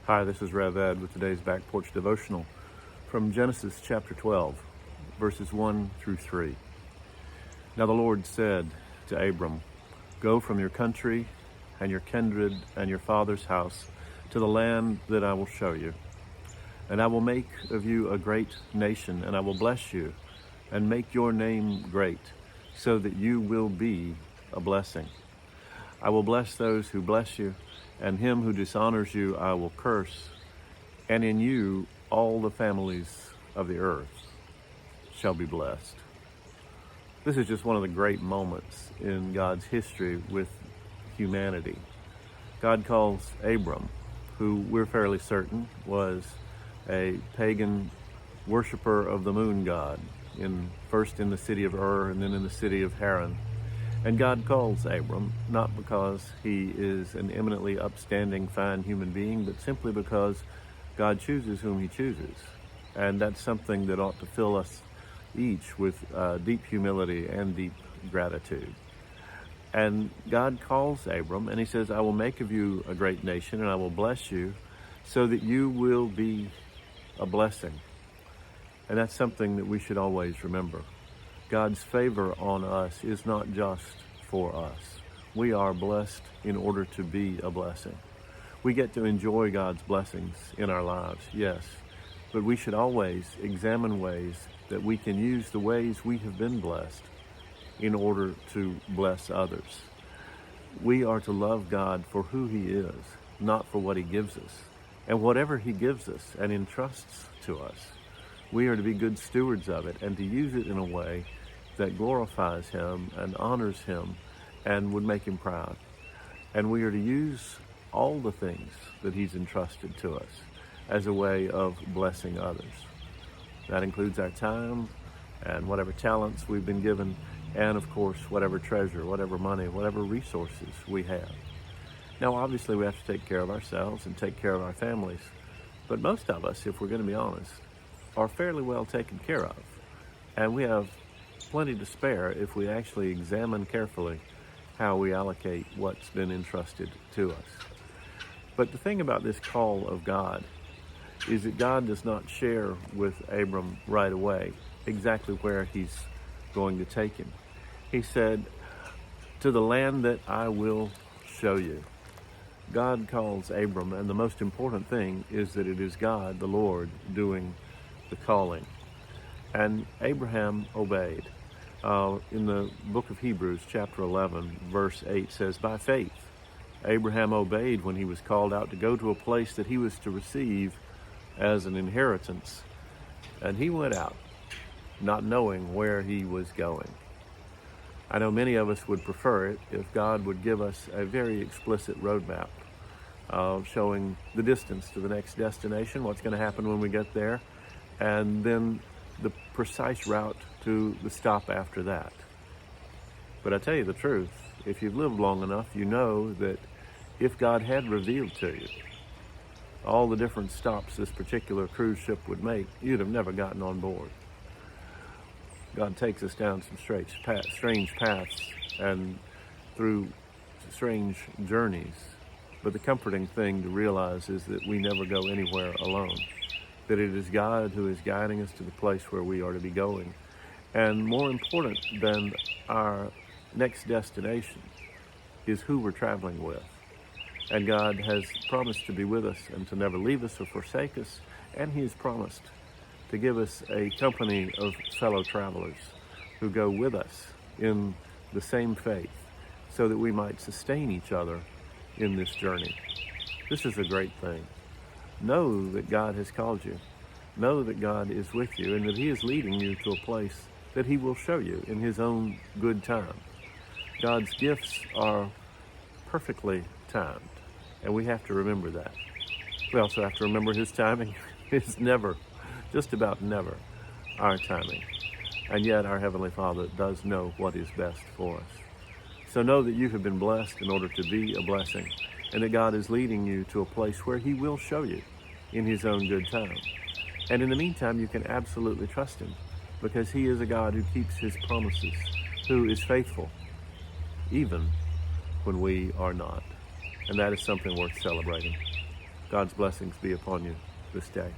Hi, this is Rev Ed with today's Back Porch Devotional from Genesis chapter 12, verses 1 through 3. Now the Lord said to Abram, "Go from your country and your kindred and your father's house to the land that I will show you. And I will make of you a great nation, and I will bless you and make your name great, so that you will be a blessing. I will bless those who bless you, and him who dishonors you I will curse, and in you all the families of the earth shall be blessed." This is just one of the great moments in God's history with humanity. God calls Abram, who we're fairly certain was a pagan worshiper of the moon god, first in the city of Ur and then in the city of Haran. And God calls Abram not because he is an eminently upstanding, fine human being, but simply because God chooses whom he chooses. And that's something that ought to fill us each with deep humility and deep gratitude. And God calls Abram and he says, "I will make of you a great nation, and I will bless you so that you will be a blessing." And that's something that we should always remember. God's favor on us is not just for us. We are blessed in order to be a blessing. We get to enjoy God's blessings in our lives, yes, but we should always examine ways that we can use the ways we have been blessed in order to bless others. We are to love God for who he is, not for what he gives us. And whatever he gives us and entrusts to us, we are to be good stewards of it and to use it in a way that glorifies him and honors him and would make him proud. And we are to use all the things that he's entrusted to us as a way of blessing others. That includes our time and whatever talents we've been given, and of course, whatever treasure, whatever money, whatever resources we have. Now, obviously, we have to take care of ourselves and take care of our families. But most of us, if we're going to be honest, are fairly well taken care of. And we have plenty to spare if we actually examine carefully how we allocate what's been entrusted to us. But the thing about this call of God is that God does not share with Abram right away exactly where he's going to take him. He said, "To the land that I will show you." God calls Abram, and the most important thing is that it is God, the Lord, doing the calling. And Abraham obeyed. In the book of Hebrews, chapter 11, verse 8 says, "By faith, Abraham obeyed when he was called out to go to a place that he was to receive as an inheritance. And he went out, not knowing where he was going." I know many of us would prefer it if God would give us a very explicit roadmap showing the distance to the next destination, what's going to happen when we get there, and then the precise route to the stop after that. But I tell you the truth, if you've lived long enough, you know that if God had revealed to you all the different stops this particular cruise ship would make, you'd have never gotten on board. God takes us down some strange paths and through strange journeys. But the comforting thing to realize is that we never go anywhere alone, that it is God who is guiding us to the place where we are to be going. And more important than our next destination is who we're traveling with. And God has promised to be with us and to never leave us or forsake us, and he has promised to give us a company of fellow travelers who go with us in the same faith so that we might sustain each other in this journey. This is a great thing. Know that God has called you. Know that God is with you and that he is leading you to a place that he will show you in his own good time. God's gifts are perfectly timed, and we have to remember that. We also have to remember his timing is never, just about never, our timing. And yet our Heavenly Father does know what is best for us. So know that you have been blessed in order to be a blessing, and that God is leading you to a place where he will show you in his own good time. And in the meantime, you can absolutely trust him, because he is a God who keeps his promises, who is faithful, even when we are not. And that is something worth celebrating. God's blessings be upon you this day.